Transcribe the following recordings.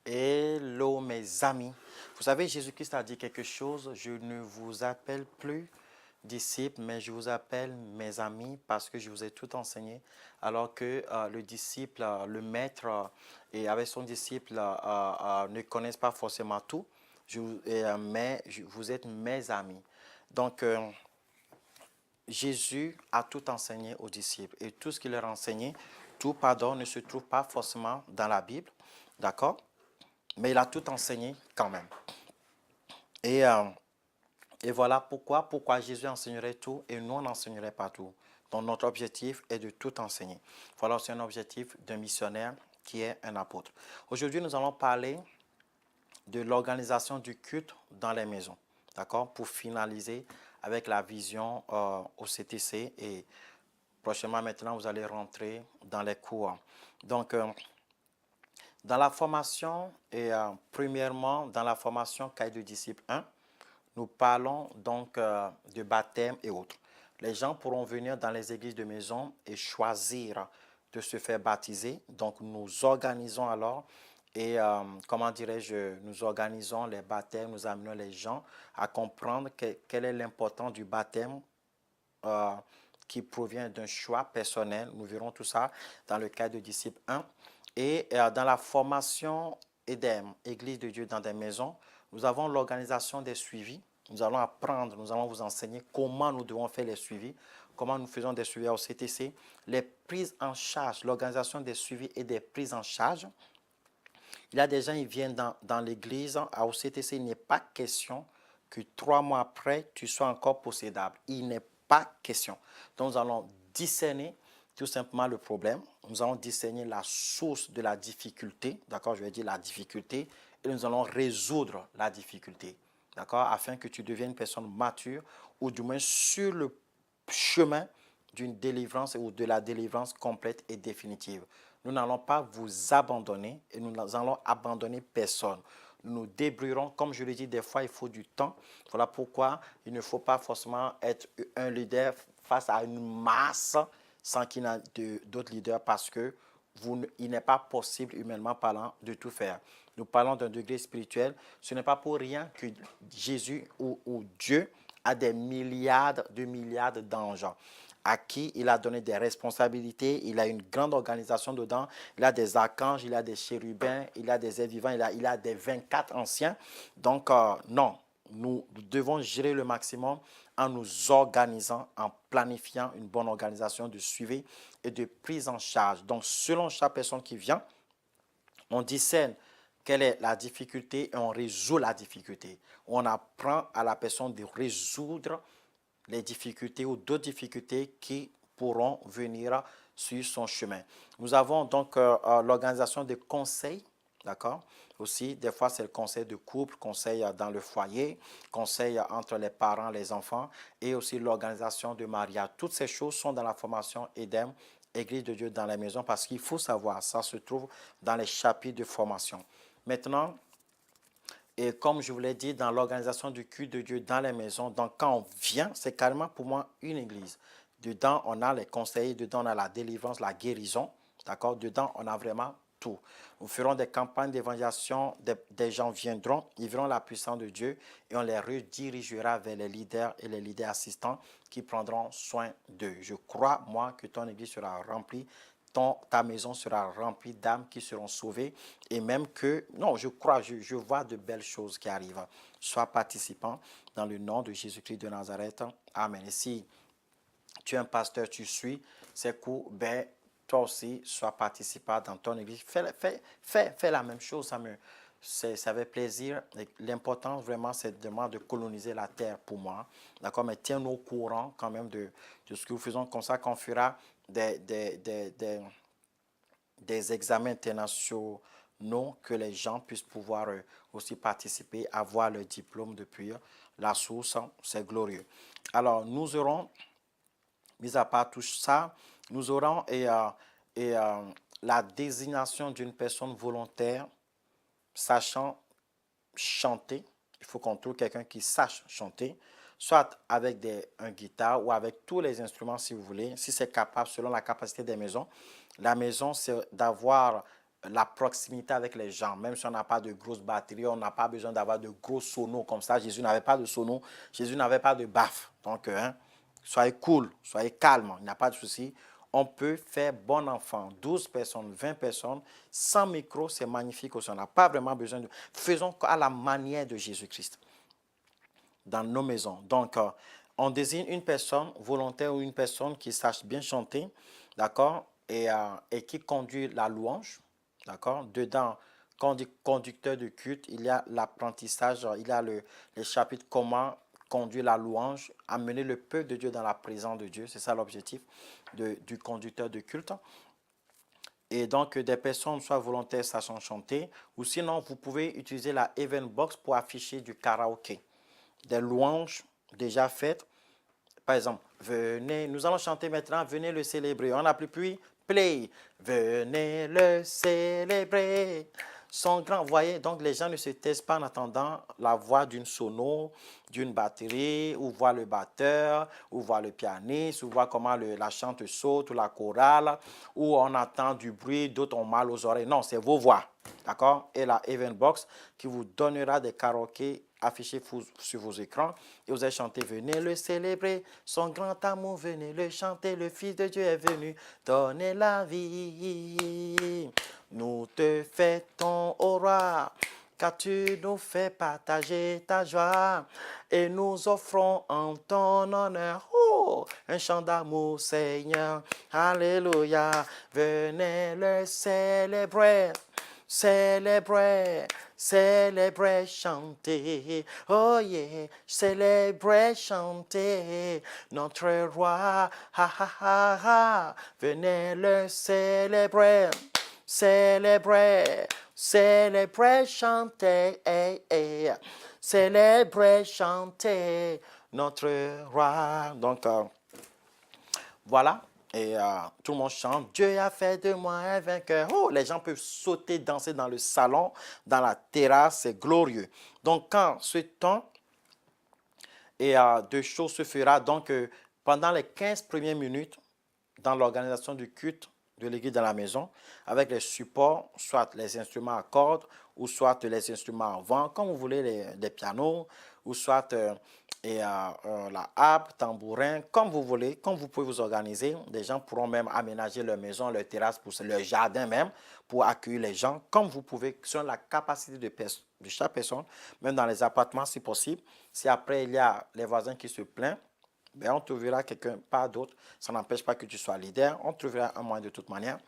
Hello mes amis. Vous savez, Jésus-Christ a dit quelque chose. Je ne vous appelle plus disciples, mais je vous appelle mes amis parce que je vous ai tout enseigné. Alors que le disciple, le maître et avec son disciple ne connaissent pas forcément tout. Vous êtes mes amis. Donc, Jésus a tout enseigné aux disciples et tout ce qu'il leur a enseigné, tout pardon, ne se trouve pas forcément dans la Bible. D'accord? Mais il a tout enseigné quand même. Et, euh, et voilà pourquoi Jésus enseignerait tout et nous, on n'enseignerait pas tout. Donc notre objectif est de tout enseigner. Voilà aussi un objectif d'un missionnaire qui est un apôtre. Aujourd'hui, nous allons parler de l'organisation du culte dans les maisons. D'accord? Pour finaliser avec la vision au CTC. Et prochainement, maintenant, vous allez rentrer dans les cours. Donc, dans la formation, premièrement, dans la formation Cahier de disciple 1, nous parlons donc de baptême et autres. Les gens pourront venir dans les églises de maison et choisir de se faire baptiser. Donc, nous organisons alors et, comment dirais-je, nous organisons les baptêmes, nous amenons les gens à comprendre quel est l'important du baptême euh, qui provient d'un choix personnel. Nous verrons tout ça dans le cadre de disciple 1. Et dans la formation EDEM, Église de Dieu dans des maisons, nous avons l'organisation des suivis. Nous allons apprendre, nous allons vous enseigner comment nous devons faire les suivis, comment nous faisons des suivis au CTC, les prises en charge, l'organisation des suivis et des prises en charge. Il y a des gens qui viennent dans l'église, au CTC, il n'est pas question que 3 mois après, tu sois encore possédable. Il n'est pas question. Donc, nous allons discerner tout simplement le problème. Nous allons discerner la source de la difficulté. D'accord, je vais dire la difficulté. Et nous allons résoudre la difficulté. D'accord, afin que tu deviennes une personne mature ou du moins sur le chemin d'une délivrance ou de la délivrance complète et définitive. Nous n'allons pas vous abandonner et nous allons abandonner personne. Nous nous débrouillerons, comme je le dis, des fois il faut du temps. Voilà pourquoi il ne faut pas forcément être un leader face à une masse sans qu'il y ait d'autres leaders parce que il n'est pas possible, humainement parlant, de tout faire. Nous parlons d'un degré spirituel. Ce n'est pas pour rien que Jésus ou Dieu a des milliards d'anges à qui il a donné des responsabilités, il a une grande organisation dedans, il a des archanges, il a des chérubins, il a des êtres vivants, il a des 24 anciens. Donc, non, nous devons gérer le maximum en nous organisant, en planifiant une bonne organisation de suivi et de prise en charge. Donc, selon chaque personne qui vient, on discerne quelle est la difficulté et on résout la difficulté. On apprend à la personne de résoudre les difficultés ou d'autres difficultés qui pourront venir sur son chemin. Nous avons donc l'organisation de conseils, d'accord? Aussi, des fois, c'est le conseil de couple, conseil dans le foyer, conseil entre les parents, les enfants, et aussi l'organisation de mariage. Toutes ces choses sont dans la formation EDEM, Église de Dieu dans la maison, parce qu'il faut savoir, ça se trouve dans les chapitres de formation. Maintenant, et comme je vous l'ai dit, dans l'organisation du culte de Dieu dans les maisons, donc quand on vient, c'est carrément pour moi une église. Dedans, on a les conseillers, dedans, on a la délivrance, la guérison. D'accord? Dedans, on a vraiment tout. Nous ferons des campagnes d'évangélisation, des gens viendront, ils verront la puissance de Dieu et on les redirigera vers les leaders et les leaders assistants qui prendront soin d'eux. Je crois, moi, que ton église sera remplie, ta maison sera remplie d'âmes qui seront sauvées et même que, non, je crois, je vois de belles choses qui arrivent. Sois participant dans le nom de Jésus-Christ de Nazareth. Amen. Et si tu es un pasteur, tu suis ces cours, ben, toi aussi, sois participant dans ton église. Fais la même chose, ça fait plaisir. L'important, vraiment, c'est de coloniser la terre pour moi. D'accord? Mais tiens-nous au courant quand même de ce que nous faisons, comme ça qu'on fera des examens internationaux, que les gens puissent pouvoir aussi participer, avoir le diplôme depuis la source. C'est glorieux. Alors, nous aurons, mis à part tout ça, nous aurons la désignation d'une personne volontaire sachant chanter. Il faut qu'on trouve quelqu'un qui sache chanter, soit avec un guitare ou avec tous les instruments si vous voulez, si c'est capable selon la capacité des maisons. La maison, c'est d'avoir la proximité avec les gens. Même si on n'a pas de grosses batteries, on n'a pas besoin d'avoir de gros sonos comme ça. Jésus n'avait pas de sonos, Jésus n'avait pas de baffe. Donc, soyez cool, soyez calme, il n'y a pas de souci. On peut faire bon enfant, 12 personnes, 20 personnes, sans micro, c'est magnifique aussi. On n'a pas vraiment besoin de... Faisons à la manière de Jésus-Christ dans nos maisons. Donc, on désigne une personne volontaire ou une personne qui sache bien chanter, d'accord, et qui conduit la louange, d'accord. Dedans, quand on dit conducteur de culte, il y a l'apprentissage, il y a les chapitres comment conduire la louange, amener le peuple de Dieu dans la présence de Dieu. C'est ça l'objectif du conducteur de culte. Et donc, des personnes, soit volontaires, sachant chanter, ou sinon, vous pouvez utiliser la Eventbox pour afficher du karaoké, des louanges déjà faites. Par exemple, venez, nous allons chanter maintenant, venez le célébrer. On appuie puis play. Venez le célébrer. Son grand, vous voyez, donc les gens ne se taisent pas en attendant la voix d'une sono, d'une batterie, ou voir le batteur, ou voir le pianiste, ou voir comment la chante saute, ou la chorale, ou on entend du bruit, d'autres ont mal aux oreilles. Non, c'est vos voix, d'accord? Et la Eventbox qui vous donnera des karaokés affichés sur vos écrans et vous allez chanter, venez le célébrer, son grand amour, venez le chanter, le Fils de Dieu est venu donner la vie. Nous te fêtons au roi, car tu nous fais partager ta joie et nous offrons en ton honneur un chant d'amour, Seigneur. Alléluia, venez le célébrer. Célébrer, célébrer, chanter, oh yeah, célébrer, chanter, notre roi, ha ha ha ha, venez le célébrer, célébrer, célébrer, chanter, eh, eh, célébrer, chanter, notre roi. Donc, voilà. Et tout le monde chante, Dieu a fait de moi un vainqueur. Oh, les gens peuvent sauter, danser dans le salon, dans la terrasse, c'est glorieux. Donc, quand ce temps de choses se fera, donc pendant les 15 premières minutes, dans l'organisation du culte de l'église dans la maison, avec les supports, soit les instruments à cordes, ou soit les instruments à vent, comme vous voulez, les pianos, ou soit la harpe, tambourin, comme vous voulez, comme vous pouvez vous organiser. Des gens pourront même aménager leur maison, leur terrasse, leur jardin même, pour accueillir les gens, comme vous pouvez, selon la capacité de chaque personne, même dans les appartements si possible. Si après il y a les voisins qui se plaignent, ben on trouvera quelqu'un, pas d'autre. Ça n'empêche pas que tu sois leader. On trouvera un moyen de toute manière.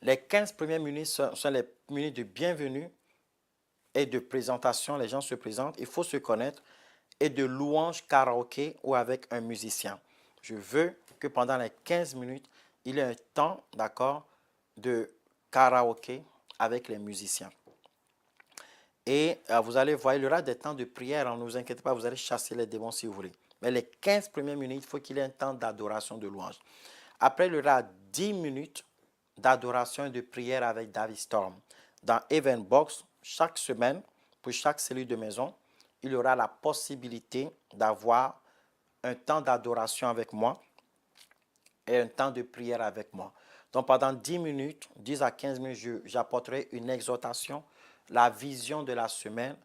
Les 15 premières minutes sont les minutes de bienvenue et de présentation. Les gens se présentent. Il faut se connaître. Et de louange karaoké ou avec un musicien. Je veux que pendant les 15 minutes, il y ait un temps, d'accord, de karaoké avec les musiciens. Et vous allez voir, il y aura des temps de prière. Ne vous inquiétez pas, vous allez chasser les démons si vous voulez. Mais les 15 premières minutes, il faut qu'il y ait un temps d'adoration, de louange. Après, il y aura 10 minutes d'adoration et de prière avec David Storm. Dans Eventbox, chaque semaine, pour chaque cellule de maison, il y aura la possibilité d'avoir un temps d'adoration avec moi et un temps de prière avec moi. Donc, pendant 10 minutes, 10 à 15 minutes, j'apporterai une exhortation, la vision de la semaine,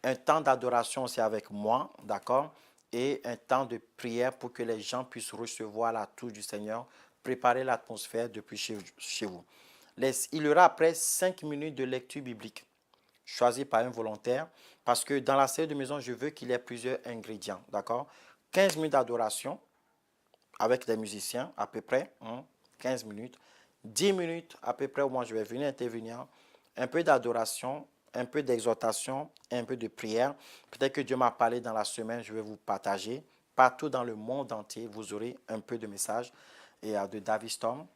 un temps d'adoration aussi avec moi, d'accord, et un temps de prière pour que les gens puissent recevoir la touche du Seigneur, préparer l'atmosphère depuis chez vous. Il y aura après 5 minutes de lecture biblique, choisie par un volontaire, parce que dans la série de maison, je veux qu'il y ait plusieurs ingrédients, d'accord. 15 minutes d'adoration avec des musiciens, à peu près, 15 minutes. 10 minutes, à peu près, où moi je vais venir intervenir, un peu d'adoration, un peu d'exhortation, un peu de prière. Peut-être que Dieu m'a parlé dans la semaine, je vais vous partager. Partout dans le monde entier, vous aurez un peu de messages et de David Storm,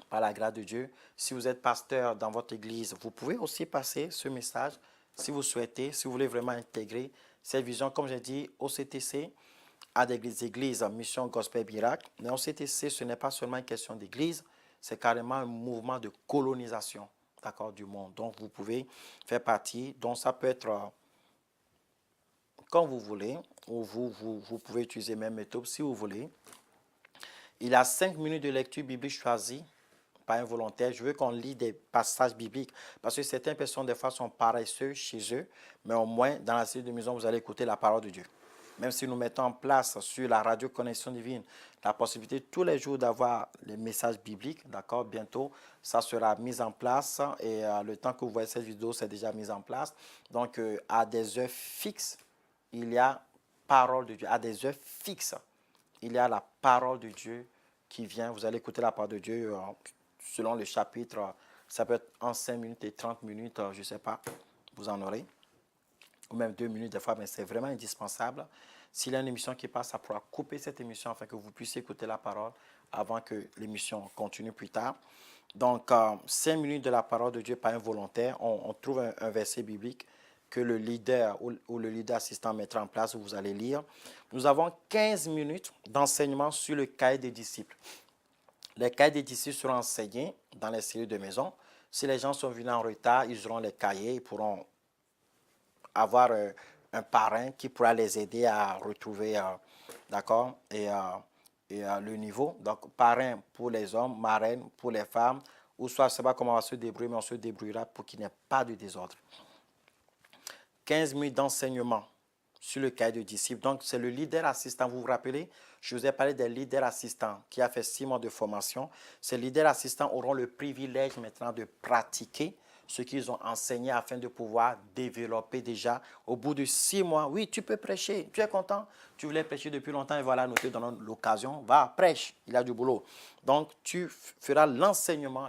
par la grâce de Dieu. Si vous êtes pasteur dans votre église, vous pouvez aussi passer ce message si vous souhaitez, si vous voulez vraiment intégrer cette vision. Comme j'ai dit, OCTC a des églises, Mission Gospel Miracle. Mais OCTC, ce n'est pas seulement une question d'église, c'est carrément un mouvement de colonisation, d'accord, du monde. Donc, vous pouvez faire partie. Donc, ça peut être comme vous voulez, ou vous pouvez utiliser même méthode si vous voulez. Il y a 5 minutes de lecture biblique choisie pas involontaire. Je veux qu'on lit des passages bibliques parce que certaines personnes, des fois, sont paresseux chez eux, mais au moins, dans la cellule de maison, vous allez écouter la parole de Dieu. Même si nous mettons en place sur la radio Connexion Divine la possibilité tous les jours d'avoir les messages bibliques, d'accord, bientôt, ça sera mis en place et le temps que vous voyez cette vidéo, c'est déjà mis en place. Donc, à des heures fixes, il y a parole de Dieu. À des heures fixes, il y a la parole de Dieu qui vient. Vous allez écouter la parole de Dieu selon le chapitre. Ça peut être en 5 minutes et 30 minutes, je ne sais pas, vous en aurez. Ou même 2 minutes des fois, mais c'est vraiment indispensable. S'il y a une émission qui passe, ça pourra couper cette émission afin que vous puissiez écouter la parole avant que l'émission continue plus tard. Donc, 5 minutes de la parole de Dieu pas involontaire. On trouve un verset biblique que le leader ou le leader assistant mettra en place, où vous allez lire. Nous avons 15 minutes d'enseignement sur le cahier des disciples. Les cahiers des disciples seront enseignés dans les cellules de maison. Si les gens sont venus en retard, ils auront les cahiers, ils pourront avoir un parrain qui pourra les aider à retrouver, d'accord, et le niveau. Donc, parrain pour les hommes, marraine pour les femmes, ou soit, je ne sais pas comment on va se débrouiller, mais on se débrouillera pour qu'il n'y ait pas de désordre. 15 minutes d'enseignement sur le cahier de disciples. Donc, c'est le leader assistant. Vous vous rappelez, je vous ai parlé des leaders assistants qui a fait 6 mois de formation. Ces leaders assistants auront le privilège maintenant de pratiquer ce qu'ils ont enseigné afin de pouvoir développer déjà au bout de 6 mois. Oui, tu peux prêcher. Tu es content? Tu voulais prêcher depuis longtemps et voilà, nous te donnons l'occasion. Va, prêche. Il a du boulot. Donc, tu feras l'enseignement.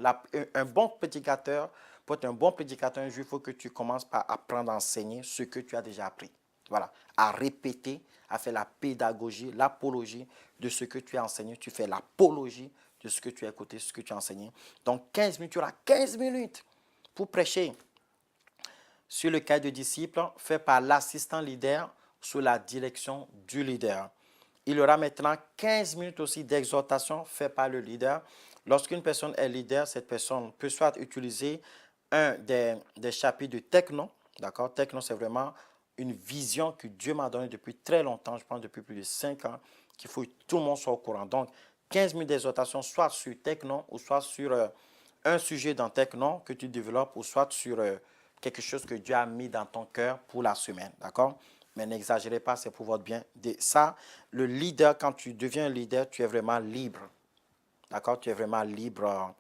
Un bon prédicateur, pour être un bon prédicateur un jour, il faut que tu commences par apprendre à enseigner ce que tu as déjà appris. Voilà, à répéter, à faire la pédagogie, l'apologie de ce que tu as enseigné. Tu fais l'apologie de ce que tu as écouté, ce que tu as enseigné. Donc, 15 minutes, tu auras 15 minutes pour prêcher sur le cahier de disciples fait par l'assistant leader sous la direction du leader. Il y aura maintenant 15 minutes aussi d'exhortation fait par le leader. Lorsqu'une personne est leader, cette personne peut soit utiliser un des chapitres de Technon. D'accord? Technon, c'est vraiment une vision que Dieu m'a donnée depuis très longtemps, je pense depuis plus de 5 ans, qu'il faut que tout le monde soit au courant. Donc, 15 minutes d'exhortation, soit sur Technon ou soit sur un sujet dans Technon que tu développes ou soit sur quelque chose que Dieu a mis dans ton cœur pour la semaine. D'accord? Mais n'exagérez pas, c'est pour votre bien. Ça, le leader, quand tu deviens un leader, tu es vraiment libre. D'accord? Tu es vraiment libre.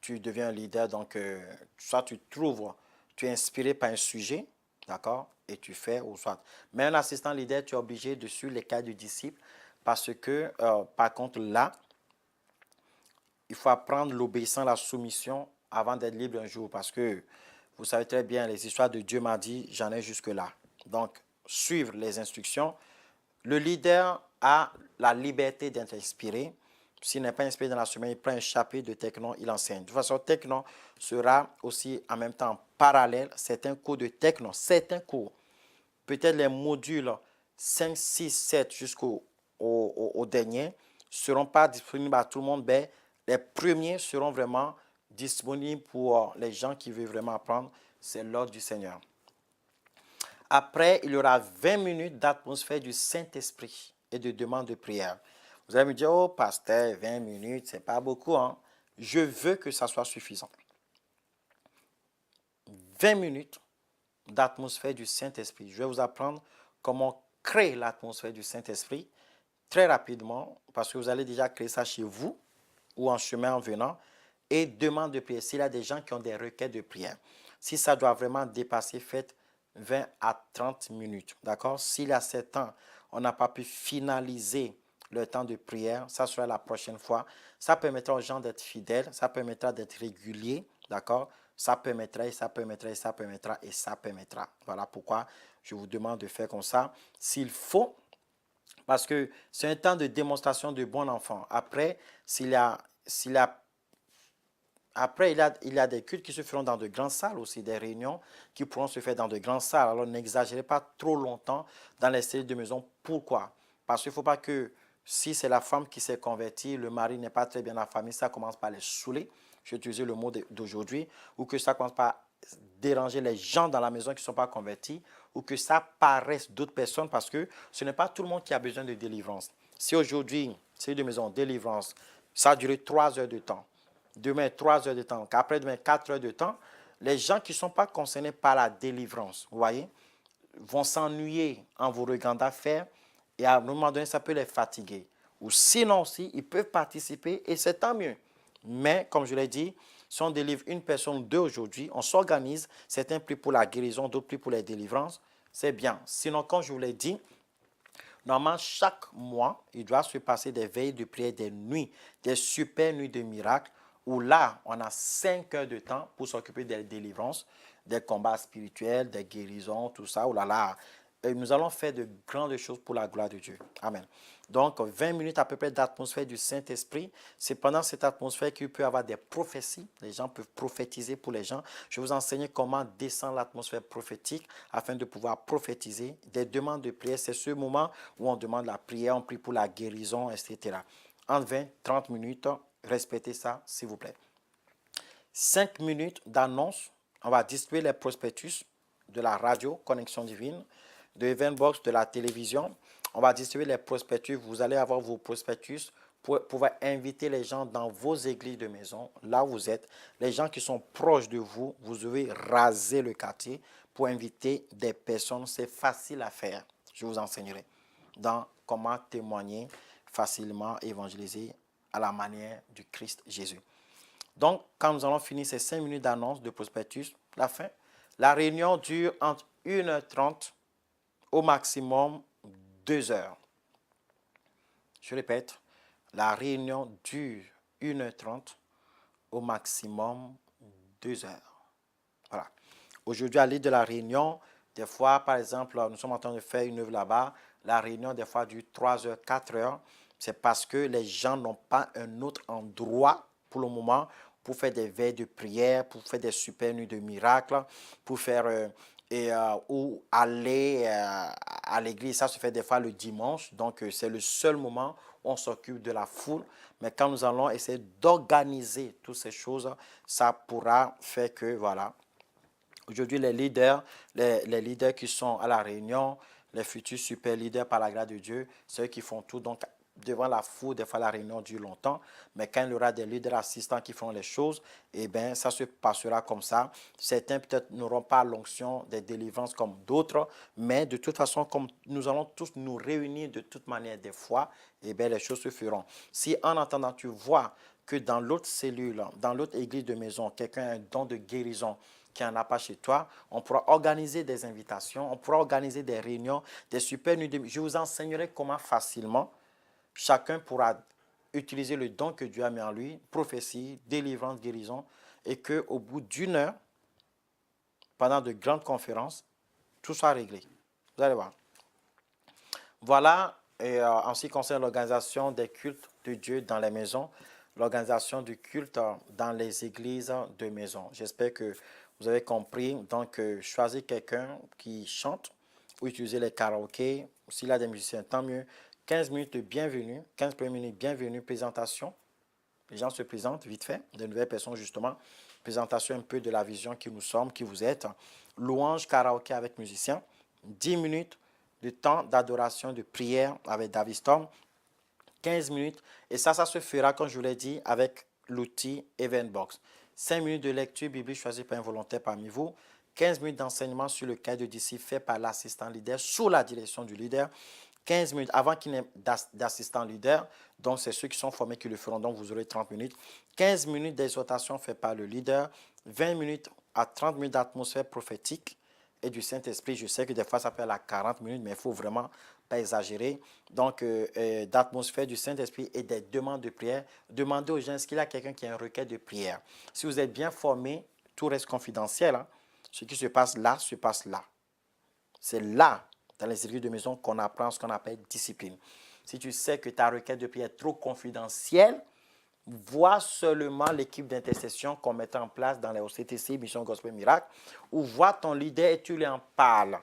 Tu deviens un leader, donc soit tu trouves, tu es inspiré par un sujet, d'accord? Et tu fais, ou soit. Mais un assistant leader, tu es obligé de suivre les cas du disciple parce que, par contre, là, il faut apprendre l'obéissance, la soumission avant d'être libre un jour parce que vous savez très bien, les histoires de Dieu m'a dit, j'en ai jusque-là. Donc, suivre les instructions. Le leader a la liberté d'être inspiré. S'il n'est pas inspiré dans la semaine, il prend un chapitre de Technon, il enseigne. De toute façon, Technon sera aussi en même temps parallèle. Certains cours de Technon, certains cours, peut-être les modules 5, 6, 7 jusqu'au dernier, ne seront pas disponibles à tout le monde, mais les premiers seront vraiment disponibles pour les gens qui veulent vraiment apprendre. C'est l'ordre du Seigneur. Après, il y aura 20 minutes d'atmosphère du Saint-Esprit et de demande de prière. Vous allez me dire, oh pasteur, 20 minutes, c'est pas beaucoup. Hein? Je veux que ça soit suffisant. 20 minutes d'atmosphère du Saint-Esprit. Je vais vous apprendre comment créer l'atmosphère du Saint-Esprit très rapidement, parce que vous allez déjà créer ça chez vous ou en chemin en venant. Et demande de prière. S'il y a des gens qui ont des requêtes de prière, si ça doit vraiment dépasser, faites 20 à 30 minutes. D'accord? S'il y a 7 ans, on n'a pas pu finaliser le temps de prière, ça sera la prochaine fois. Ça permettra aux gens d'être fidèles, ça permettra d'être réguliers. D'accord? Ça permettra, et ça permettra, et ça permettra, et ça permettra. Voilà pourquoi je vous demande de faire comme ça. S'il faut, parce que c'est un temps de démonstration de bon enfant. Après, après, il y a des cultes qui se feront dans de grandes salles aussi, des réunions qui pourront se faire dans de grandes salles. Alors, n'exagérez pas trop longtemps dans les cellules de maison. Pourquoi? Parce qu'il ne faut pas que, si c'est la femme qui s'est convertie, le mari n'est pas très bien dans la famille, ça commence par les saouler, je vais utiliser le mot d'aujourd'hui, ou que ça commence par déranger les gens dans la maison qui ne sont pas convertis, ou que ça paraisse d'autres personnes, parce que ce n'est pas tout le monde qui a besoin de délivrance. Si aujourd'hui, cellule de maison, délivrance, Ça a duré 3 heures de temps. Demain, 3 heures de temps. Après-demain, 4 heures de temps. Les gens qui ne sont pas concernés par la délivrance, vous voyez, vont s'ennuyer en vous regardant faire et à un moment donné, ça peut les fatiguer. Ou sinon aussi, ils peuvent participer et c'est tant mieux. Mais, comme je l'ai dit, si on délivre une personne ou deux aujourd'hui, on s'organise, certains prient pour la guérison, d'autres prient pour la délivrance, c'est bien. Sinon, comme je vous l'ai dit, normalement, chaque mois, il doit se passer des veilles de prière, des nuits, des super nuits de miracles, où là, on a 5 heures de temps pour s'occuper des délivrances, des combats spirituels, des guérisons, tout ça. Oh là là. Et nous allons faire de grandes choses pour la gloire de Dieu. Amen. Donc, 20 minutes à peu près d'atmosphère du Saint-Esprit. C'est pendant cette atmosphère qu'il peut y avoir des prophéties. Les gens peuvent prophétiser pour les gens. Je vais vous enseigner comment descendre l'atmosphère prophétique afin de pouvoir prophétiser. Des demandes de prière, c'est ce moment où on demande la prière, on prie pour la guérison, etc. En 20, 30 minutes, respectez ça, s'il vous plaît. 5 minutes d'annonce. On va distribuer les prospectus de la radio, Connexion Divine, de Eventbox, de la télévision. On va distribuer les prospectus. Vous allez avoir vos prospectus pour pouvoir inviter les gens dans vos églises de maison, là où vous êtes. Les gens qui sont proches de vous, vous devez raser le quartier pour inviter des personnes. C'est facile à faire. Je vous enseignerai dans comment témoigner facilement, évangéliser à la manière du Christ Jésus. Donc, quand nous allons finir ces 5 minutes d'annonce de prospectus, la fin, la réunion dure entre 1h30 au maximum 2 heures. Je répète, la réunion dure 1h30 au maximum 2 heures. Voilà. Aujourd'hui, à l'île de la Réunion, des fois, par exemple, nous sommes en train de faire une œuvre là-bas, la réunion, des fois, dure 3 heures, 4 heures. C'est parce que les gens n'ont pas un autre endroit pour le moment pour faire des veilles de prière, pour faire des super nuits de miracles, pour faire ou aller à l'église. Ça se fait des fois le dimanche. Donc, c'est le seul moment où on s'occupe de la foule. Mais quand nous allons essayer d'organiser toutes ces choses, ça pourra faire que, voilà. Aujourd'hui, les leaders qui sont à la réunion, les futurs super leaders par la grâce de Dieu, c'est eux qui font tout. Donc, devant la foule, des fois, la réunion dure longtemps. Mais quand il y aura des leaders assistants qui font les choses, eh bien, ça se passera comme ça. Certains, peut-être, n'auront pas l'onction des délivrances comme d'autres. Mais de toute façon, comme nous allons tous nous réunir de toute manière des fois, eh bien, les choses se feront. Si en attendant, tu vois que dans l'autre cellule, dans l'autre église de maison, quelqu'un a un don de guérison, qui n'en a pas chez toi, on pourra organiser des invitations, on pourra organiser des réunions, des super nuits. Je vous enseignerai comment facilement chacun pourra utiliser le don que Dieu a mis en lui, prophétie, délivrance, guérison, et qu'au bout d'une heure, pendant de grandes conférences, tout soit réglé. Vous allez voir. Voilà, et en ce qui concerne l'organisation des cultes de Dieu dans les maisons, l'organisation du culte dans les églises de maison. J'espère que vous avez compris. Donc, choisir quelqu'un qui chante ou utiliser les karaokés. S'il y a des musiciens, tant mieux. 15 minutes de bienvenue, 15 premières minutes bienvenue, présentation. Les gens se présentent vite fait, de nouvelles personnes justement. Présentation un peu de la vision qui nous sommes, qui vous êtes. Louange, karaoké avec musiciens. 10 minutes de temps d'adoration, de prière avec David Storm. 15 minutes. Et ça se fera, comme je vous l'ai dit, avec l'outil Eventbox. 5 minutes de lecture biblique choisie par un volontaire parmi vous. 15 minutes d'enseignement sur le cahier de disciples fait par l'assistant leader sous la direction du leader. 15 minutes avant qu'il n'ait d'assistant leader. Donc, c'est ceux qui sont formés qui le feront. Donc, vous aurez 30 minutes. 15 minutes d'exhortation fait par le leader. 20 minutes à 30 minutes d'atmosphère prophétique et du Saint-Esprit. Je sais que des fois, ça peut aller à 40 minutes, mais il faut vraiment pas exagérer. Donc, d'atmosphère du Saint-Esprit et des demandes de prière. Demandez aux gens, est-ce qu'il y a quelqu'un qui a une requête de prière? Si vous êtes bien formé, tout reste confidentiel. Hein? Ce qui se passe là. C'est là, dans les églises de maison, qu'on apprend ce qu'on appelle discipline. Si tu sais que ta requête de prière est trop confidentielle, vois seulement l'équipe d'intercession qu'on met en place dans les OCTC, Mission Gospel Miracle, ou vois ton leader et tu lui en parles.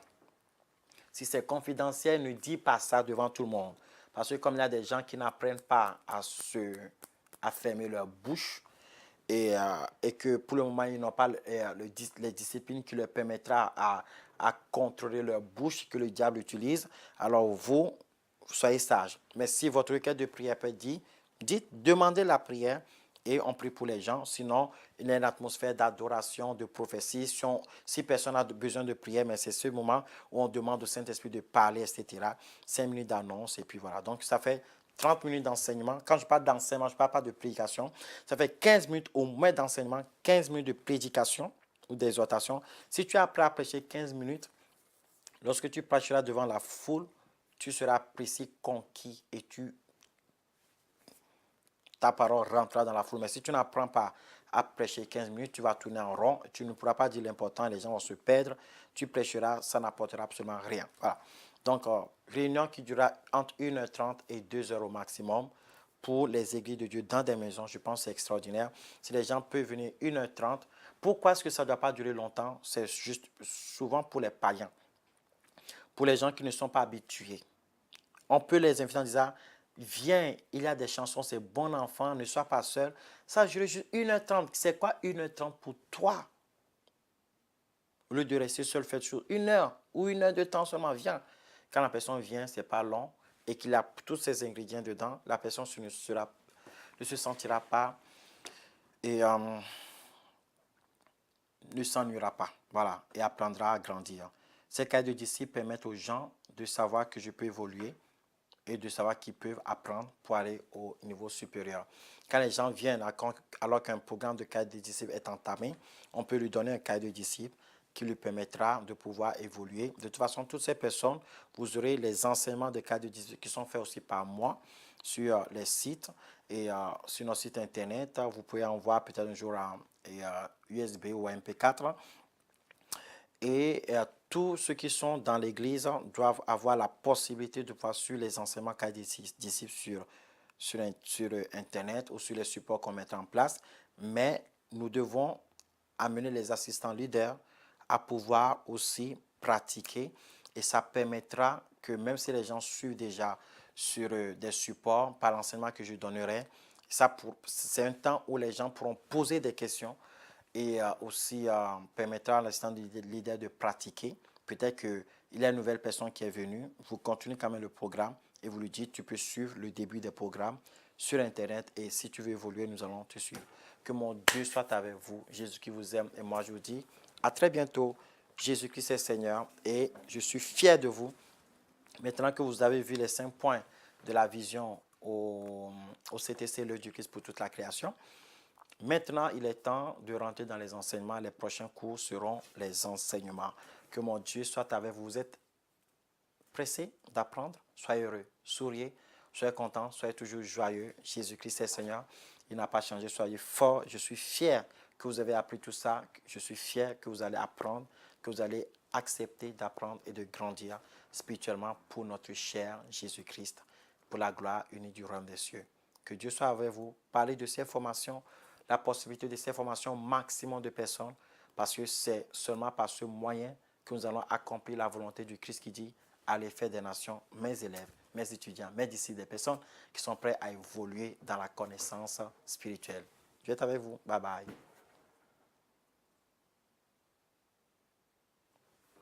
Si c'est confidentiel, ne dis pas ça devant tout le monde. Parce que comme il y a des gens qui n'apprennent pas à fermer leur bouche et que pour le moment, ils n'ont pas les disciplines qui leur permettra à contrôler leur bouche que le diable utilise, alors vous, soyez sages. Mais si votre requête de prière peut dire, dites, demandez la prière et on prie pour les gens. Sinon, il y a une atmosphère d'adoration, de prophétie. Si personne a besoin de prière, mais c'est ce moment où on demande au Saint-Esprit de parler, etc. 5 minutes d'annonce et puis voilà. Donc, ça fait 30 minutes d'enseignement. Quand je parle d'enseignement, je ne parle pas de prédication. Ça fait 15 minutes au moins d'enseignement, 15 minutes de prédication ou d'exhortation. Si tu es prêt à prêcher 15 minutes, lorsque tu prêcheras devant la foule, tu seras précis, conquis et ta parole rentrera dans la foule. Mais si tu n'apprends pas à prêcher 15 minutes, tu vas tourner en rond, tu ne pourras pas dire l'important, les gens vont se perdre, tu prêcheras, ça n'apportera absolument rien. Voilà. Donc, réunion qui durera entre 1h30 et 2h au maximum pour les églises de Dieu dans des maisons. Je pense que c'est extraordinaire. Si les gens peuvent venir 1h30, pourquoi est-ce que ça ne doit pas durer longtemps? C'est juste souvent pour les païens, pour les gens qui ne sont pas habitués. On peut les inviter en disant, viens, il y a des chansons, c'est bon enfant, ne sois pas seul. Ça dure juste 1h30. C'est quoi 1h30 pour toi? Au lieu de rester seul, faire chose, 1 heure ou 1 heure de temps seulement, viens. Quand la personne vient, ce n'est pas long et qu'il a tous ces ingrédients dedans, la personne ne se sentira pas et ne s'ennuiera pas. Voilà, et apprendra à grandir. Ces cas de disciples permettent aux gens de savoir que je peux évoluer et de savoir qu'ils peuvent apprendre pour aller au niveau supérieur. Quand les gens viennent, alors qu'un programme de cadre de disciples est entamé, on peut lui donner un cadre de disciples qui lui permettra de pouvoir évoluer. De toute façon, toutes ces personnes, vous aurez les enseignements de cadre de disciples qui sont faits aussi par moi sur les sites et sur nos sites internet. Vous pouvez en voir peut-être un jour en USB ou MP4. Et tous ceux qui sont dans l'église doivent avoir la possibilité de pouvoir suivre les enseignements qu'a des disciples sur Internet ou sur les supports qu'on met en place. Mais nous devons amener les assistants leaders à pouvoir aussi pratiquer. Et ça permettra que même si les gens suivent déjà sur des supports par l'enseignement que je donnerai, c'est un temps où les gens pourront poser des questions et aussi permettra à l'assistant leader de pratiquer. Peut-être qu'il y a une nouvelle personne qui est venue, vous continuez quand même le programme et vous lui dites, tu peux suivre le début des programmes sur Internet et si tu veux évoluer, nous allons te suivre. Que mon Dieu soit avec vous, Jésus qui vous aime et moi je vous dis à très bientôt. Jésus-Christ est Seigneur et je suis fier de vous. Maintenant que vous avez vu les 5 points de la vision au CTC, l'œuvre du Christ pour toute la création, maintenant, il est temps de rentrer dans les enseignements. Les prochains cours seront les enseignements. Que mon Dieu soit avec vous. Vous êtes pressés d'apprendre? Soyez heureux, souriez, soyez contents, soyez toujours joyeux. Jésus-Christ est Seigneur. Il n'a pas changé. Soyez forts. Je suis fier que vous avez appris tout ça. Je suis fier que vous allez apprendre, que vous allez accepter d'apprendre et de grandir spirituellement pour notre cher Jésus-Christ, pour la gloire unie du royaume des cieux. Que Dieu soit avec vous. Parlez de ces formations, la possibilité de ces formations au maximum de personnes, parce que c'est seulement par ce moyen que nous allons accomplir la volonté du Christ qui dit « Allez faire des nations mes élèves, mes étudiants, mes disciples, des personnes qui sont prêtes à évoluer dans la connaissance spirituelle. » Dieu est avec vous. Bye bye.